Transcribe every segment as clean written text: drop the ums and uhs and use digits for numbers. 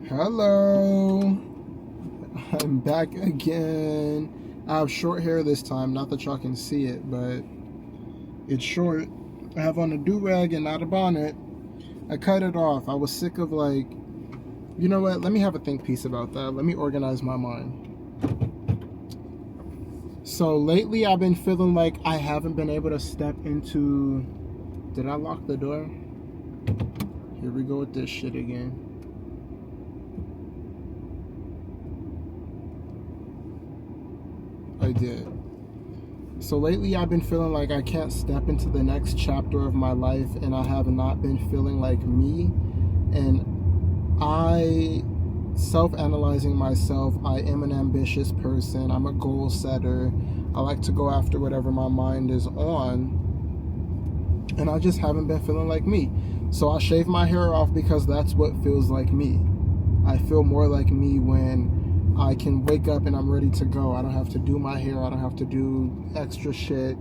Hello, I'm back again. I have short hair this time, not that y'all can see it, but it's short. I have on a do-rag and not a bonnet. I cut it off. I was sick of you know what, let me have a think piece about that. Let me organize my mind. So lately I've been feeling like I haven't been able to step into... Did I lock the door? Here we go with this shit again. I did. So lately I've been feeling like I can't step into the next chapter of my life, and I have not been feeling like me. And self-analyzing myself, I am an ambitious person. I'm a goal setter. I like to go after whatever my mind is on. And I just haven't been feeling like me. So I shave my hair off because that's what feels like me. I feel more like me when I can wake up and I'm ready to go. I don't have to do my hair. I don't have to do extra shit.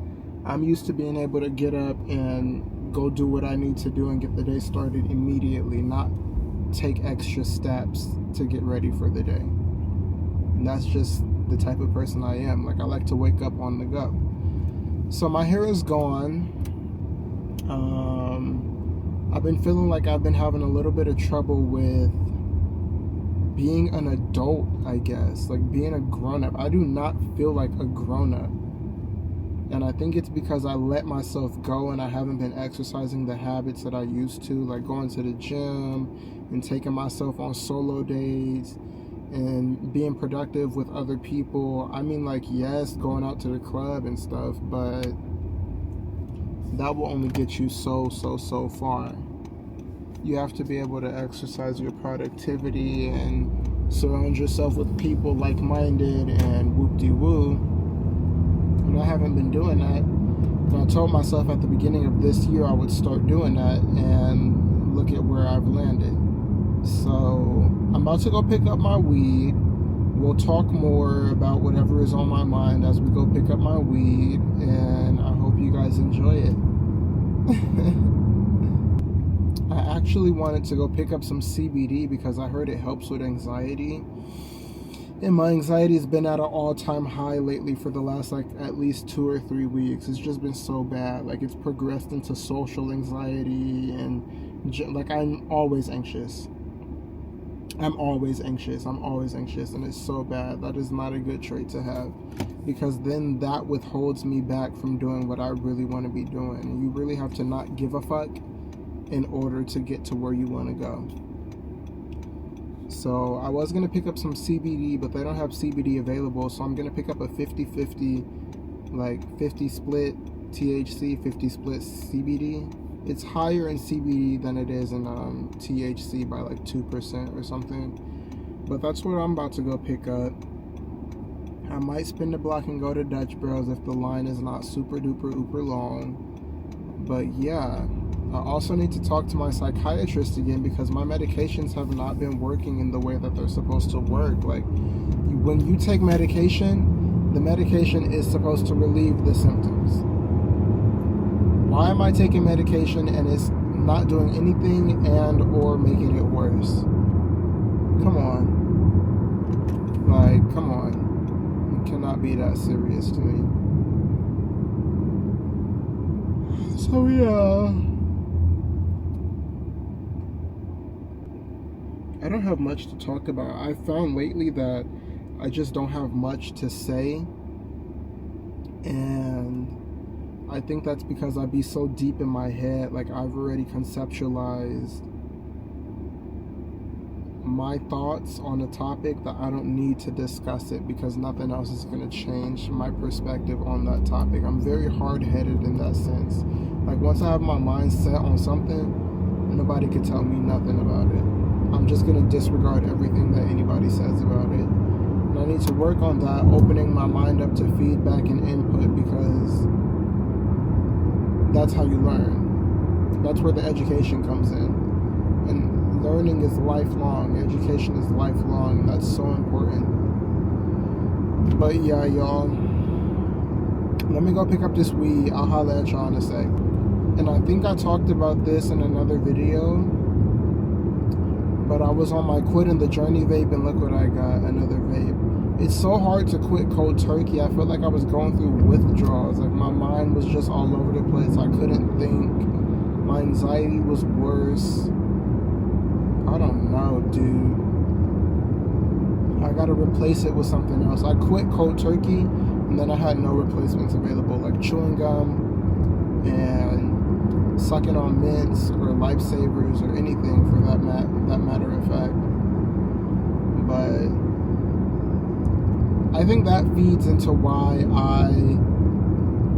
I'm used to being able to get up and go do what I need to do and get the day started immediately, not take extra steps to get ready for the day. And that's just the type of person I am. Like, I like to wake up on the go. So my hair is gone. I've been feeling like I've been having a little bit of trouble with being an adult, I guess, like being a grown-up. I do not feel like a grown-up, and I think it's because I let myself go and I haven't been exercising the habits that I used to, like going to the gym and taking myself on solo dates and being productive with other people. I mean, like, yes, going out to the club and stuff, but that will only get you so far. You have to be able to exercise your productivity and surround yourself with people like-minded and whoop-de-woo. And I haven't been doing that. And I told myself at the beginning of this year I would start doing that, and look at where I've landed. So I'm about to go pick up my weed. We'll talk more about whatever is on my mind as we go pick up my weed, and I hope you guys enjoy it. I actually wanted to go pick up some CBD because I heard it helps with anxiety. And my anxiety has been at an all-time high lately for the last, at least 2 or 3 weeks. It's just been so bad. Like, it's progressed into social anxiety, and, I'm always anxious. And it's so bad. That is not a good trait to have, because then that withholds me back from doing what I really want to be doing. And you really have to not give a fuck in order to get to where you want to go. So I was going to pick up some CBD, but they don't have CBD available, so I'm going to pick up a 50-50, 50 split THC, 50 split CBD. It's higher in CBD than it is in THC by 2% or something. But that's what I'm about to go pick up. I might spin the block and go to Dutch Bros if the line is not super duper uber long. But yeah, I also need to talk to my psychiatrist again because my medications have not been working in the way that they're supposed to work. When you take medication, the medication is supposed to relieve the symptoms. Why am I taking medication and it's not doing anything and or making it worse? Come on. Come on. It cannot be that serious to me. So yeah. I don't have much to talk about. I found lately that I just don't have much to say. And I think that's because I be so deep in my head. I've already conceptualized my thoughts on a topic that I don't need to discuss it because nothing else is going to change my perspective on that topic. I'm very hard-headed in that sense. Once I have my mind set on something, nobody could tell me nothing about it. I'm just going to disregard everything that anybody says about it. And I need to work on that, opening my mind up to feedback and input, because that's how you learn. That's where the education comes in. And learning is lifelong. Education is lifelong. And that's so important. But yeah, y'all. Let me go pick up this weed. I'll holler at y'all in a sec. And I think I talked about this in another video, but I was on my quitting the journey vape, and look what I got, another vape. It's so hard to quit cold turkey. I felt like I was going through withdrawals. Like my mind was just all over the place. I couldn't think. My anxiety was worse. I don't know, dude. I gotta replace it with something else. I quit cold turkey, and then I had no replacements available, like chewing gum and sucking on mints or lifesavers or anything for that matter of fact. But I think that feeds into why I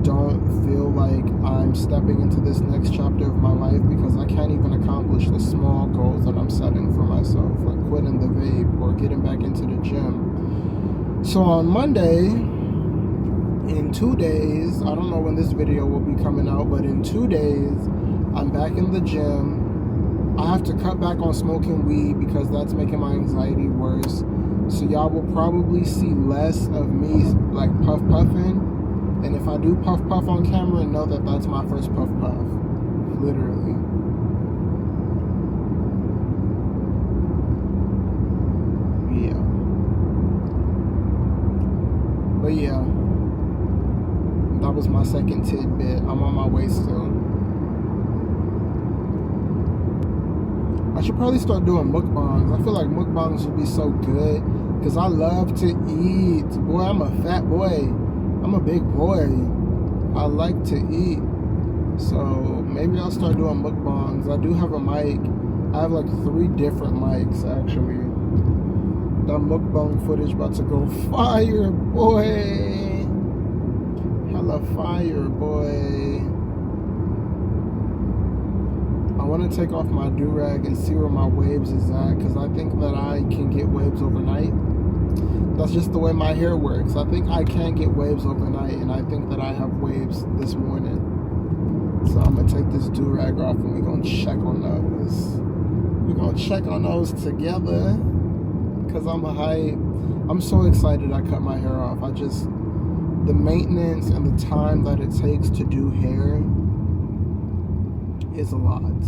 don't feel like I'm stepping into this next chapter of my life, because I can't even accomplish the small goals that I'm setting for myself, like quitting the vape or getting back into the gym. So on Monday, in 2 days, I don't know when this video will be coming out, but in 2 days, I'm back in the gym. I have to cut back on smoking weed because that's making my anxiety worse. So y'all will probably see less of me like puffing. And if I do puff on camera, know that that's my first puff. Literally. Yeah. But yeah. That was my second tidbit. I'm on my way still. I should probably start doing mukbangs. I feel like mukbangs would be so good because I love to eat. Boy, I'm a fat boy. I'm a big boy. I like to eat. So maybe I'll start doing mukbangs. I do have a mic. I have like 3 different mics actually. That mukbang footage about to go fire, boy. Hella fire, boy. I want to take off my do-rag and see where my waves is at, because I think that I can get waves overnight. That's just the way my hair works. I think I can get waves overnight, and I think that I have waves this morning. So I'm going to take this do-rag off, and we're going to check on those. We're going to check on those together, because I'm so excited I cut my hair off. The maintenance and the time that it takes to do hair is a lot.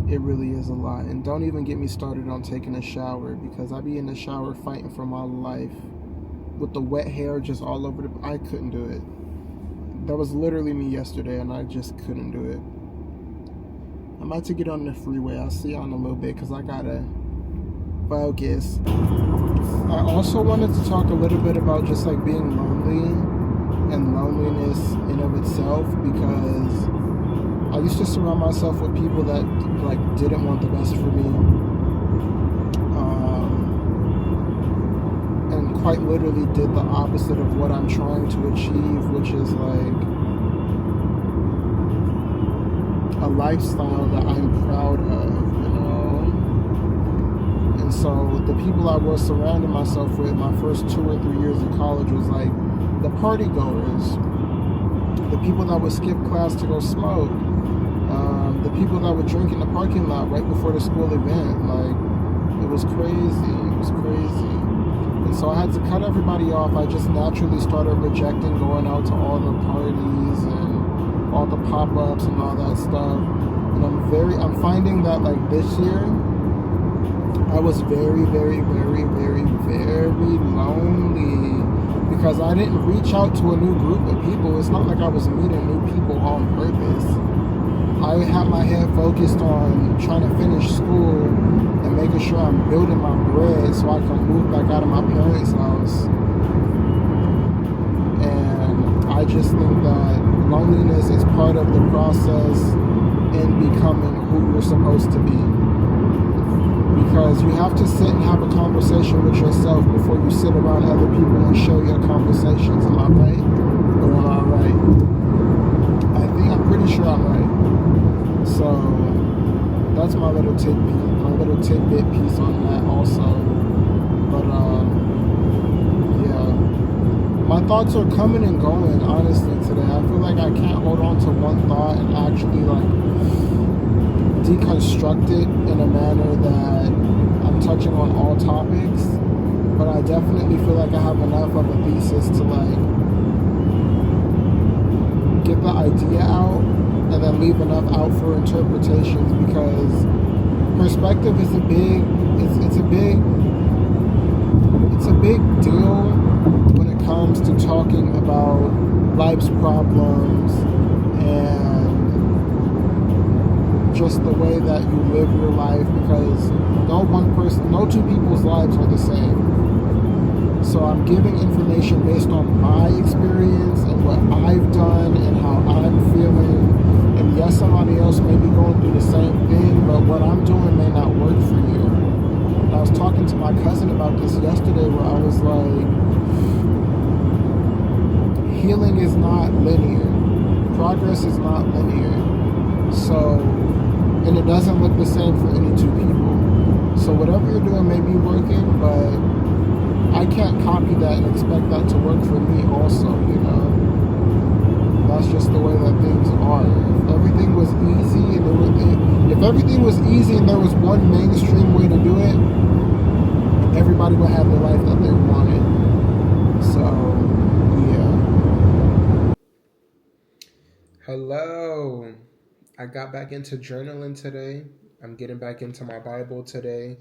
It really is a lot. And don't even get me started on taking a shower, because I be in the shower fighting for my life with the wet hair just all over I couldn't do it. That was literally me yesterday, and I just couldn't do it. I'm about to get on the freeway. I'll see you in a little bit because I gotta focus. I also wanted to talk a little bit about just like being lonely and loneliness in of itself, because I used to surround myself with people that like didn't want the best for me, and quite literally did the opposite of what I'm trying to achieve, which is like a lifestyle that I'm proud of, you know. And so the people I was surrounding myself with my first 2 or 3 years of college was like the party goers, the people that would skip class to go smoke, the people that would drink in the parking lot right before the school event. Like, it was crazy. It was crazy. And so I had to cut everybody off. I just naturally started rejecting going out to all the parties and all the pop-ups and all that stuff. And I'm finding that like this year, I was very, very, very, very, very lonely, because I didn't reach out to a new group of people. It's not like I was meeting new people on purpose. I had my head focused on trying to finish school and making sure I'm building my bread so I can move back out of my parents' house. And I just think that loneliness is part of the process in becoming who you're supposed to be. Because you have to sit and have a conversation with yourself before you sit around other people and share your conversations. Am I right? Or am I right? I'm pretty sure I'm right. So that's my little tidbit piece on that also. But yeah, my thoughts are coming and going honestly today. I feel like I can't hold on to one thought and actually like deconstruct it in a manner that I'm touching on all topics. But I definitely feel like I have enough of a thesis to like get the idea out and then leave enough out for interpretations, because perspective is big deal when it comes to talking about life's problems and just the way that you live your life, because no two people's lives are the same. So I'm giving information based on my experience and what I've done and how I'm feeling. And yes, somebody else may be going through the same thing, but what I'm doing may not work for you. And I was talking to my cousin about this yesterday, where I was like, healing is not linear. Progress is not linear. So, and it doesn't look the same for any two people. So whatever you're doing may be working, but I can't copy that and expect that to work for me also, you know. That's just the way that things are. If everything was easy and there was one mainstream way to do it, everybody would have the life that they wanted. So, yeah. Hello. I got back into journaling today. I'm getting back into my Bible today.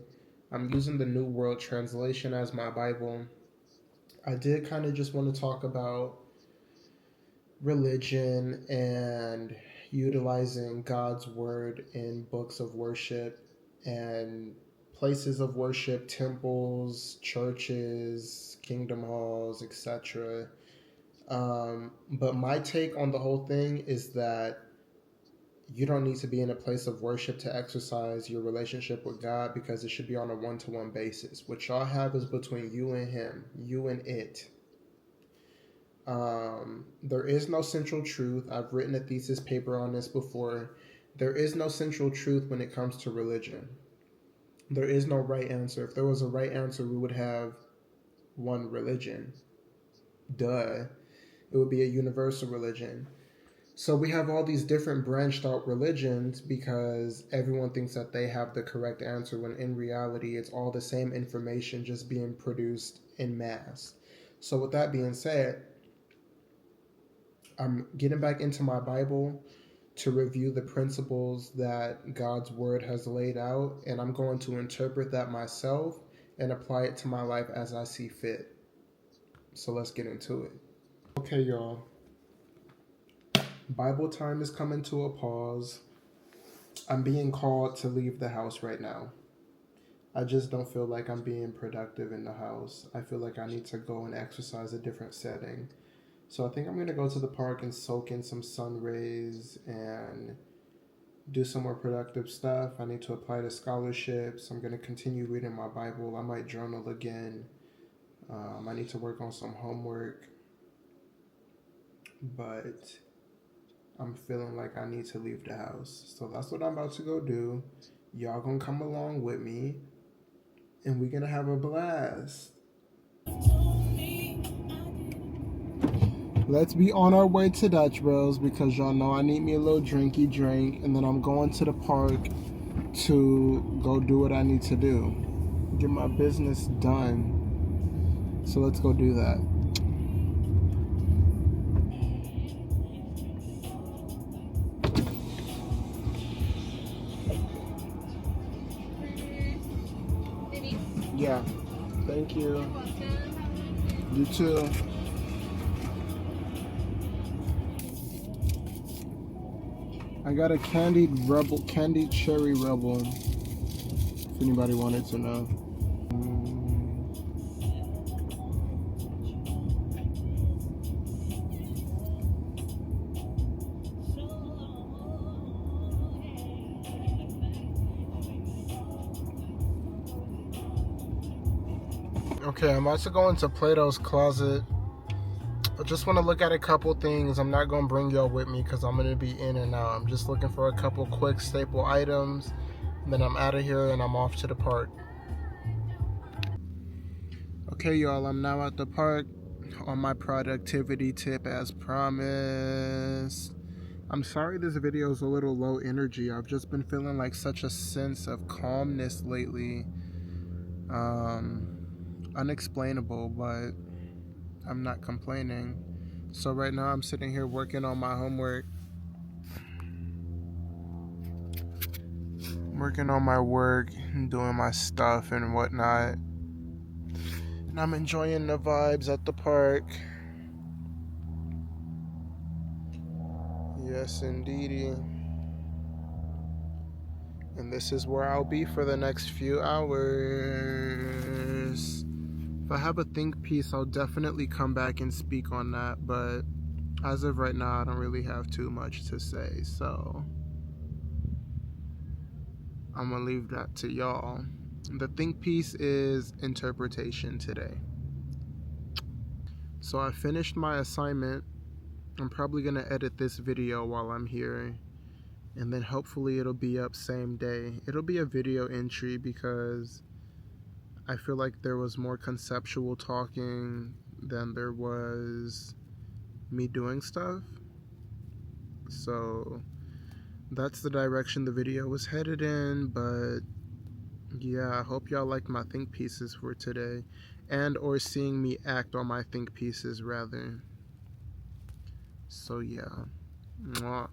I'm using the New World Translation as my Bible. I did kind of just want to talk about religion and utilizing God's word in books of worship and places of worship, temples, churches, kingdom halls, etc. But my take on the whole thing is that you don't need to be in a place of worship to exercise your relationship with God, because it should be on a one-to-one basis. What y'all have is between you and him, you and it. There is no central truth. I've written a thesis paper on this before. There is no central truth when it comes to religion. There is no right answer. If there was a right answer, we would have one religion. Duh. It would be a universal religion. So we have all these different branched out religions because everyone thinks that they have the correct answer, when in reality it's all the same information just being produced in mass. So with that being said, I'm getting back into my Bible to review the principles that God's word has laid out, and I'm going to interpret that myself and apply it to my life as I see fit. So let's get into it. Okay, y'all. Bible time is coming to a pause. I'm being called to leave the house right now. I just don't feel like I'm being productive in the house. I feel like I need to go and exercise a different setting. So I think I'm going to go to the park and soak in some sun rays and do some more productive stuff. I need to apply to scholarships. I'm going to continue reading my Bible. I might journal again. I need to work on some homework. But I'm feeling like I need to leave the house. So that's what I'm about to go do. Y'all gonna come along with me, and we're gonna have a blast. Let's be on our way to Dutch Bros, because y'all know I need me a little drinky drink, and then I'm going to the park to go do what I need to do. Get my business done. So let's go do that. Yeah. Thank you. You too. I got a candied cherry rebel, if anybody wanted to know. Okay, I'm about to go into Plato's Closet. I just want to look at a couple things. I'm not going to bring y'all with me because I'm going to be in and out. I'm just looking for a couple quick staple items. And then I'm out of here and I'm off to the park. Okay, y'all, I'm now at the park on my productivity tip as promised. I'm sorry this video is a little low energy. I've just been feeling like such a sense of calmness lately. Unexplainable, but I'm not complaining. So right now I'm sitting here working on my homework. working on my work and doing my stuff and whatnot. And I'm enjoying the vibes at the park. Yes, indeedy. And this is where I'll be for the next few hours. If I have a think piece, I'll definitely come back and speak on that. But as of right now, I don't really have too much to say. So I'm going to leave that to y'all. The think piece is interpretation today. So I finished my assignment. I'm probably going to edit this video while I'm here. And then hopefully it'll be up same day. It'll be a video entry because I feel like there was more conceptual talking than there was me doing stuff. So that's the direction the video was headed in. But yeah, I hope y'all liked my think pieces for today, and or seeing me act on my think pieces rather. So yeah. Mwah.